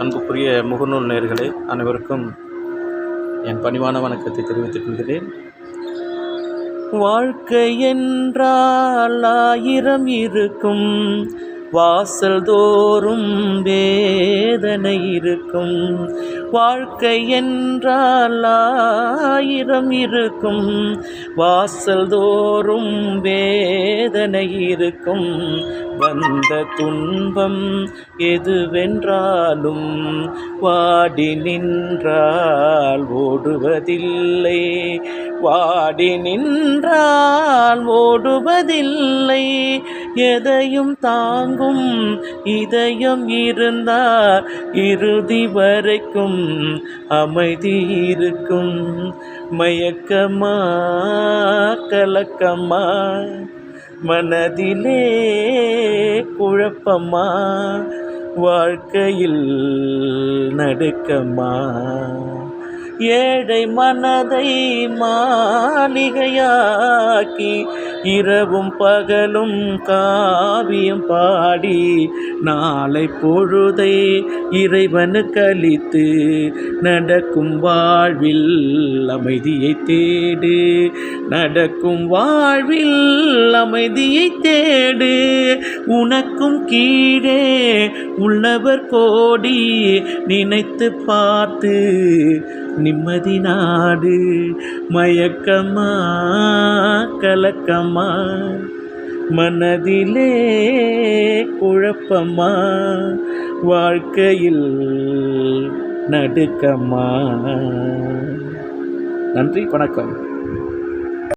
அன்புக்குரிய முகநூல் நேயர்களே, அனைவருக்கும் என் பணிவான வணக்கத்தை தெரிவித்துக் கொள்கிறேன். வாழ்க்கை என்றால் 1000 இருக்கும், வாசல் தோறும் வேதனை இருக்கும். வாழ்க்கை என்றால் 1000 இருக்கும், வாசல் தோறும் வேதனை இருக்கும். வந்த துன்பம் எதுவென்றாலும் வாடி நின்றால் ஓடுவதில்லை, வாடி நின்றால் ஓடுவதில்லை. எதையும் தாங்கும் இதயம் இருந்தால் இறுதி வரைக்கும் அமைதி இருக்கும். மயக்கமா கலக்கமா, மனதிலே குழப்பமா, வாழ்க்கையில் நடுக்கமா. ஏழை மனதை மாளிகையாக்கி இரவும் பகலும் காவியம் பாடி நாளை பொழுதை இறைவனுக்கு அளித்து நடக்கும் வாழ்வில் அமைதியை தேடு, நடக்கும் வாழ்வில் அமைதியை தேடு. உனக்கும் கீழே உள்ளவர் கோடி, நினைத்து பார்த்து நிம்மதி நாடு. மயக்கமா கலக்கமா, மனதிலே குழப்பமா, வாழ்க்கையில் நடுக்கமா. நன்றி, வணக்கம்.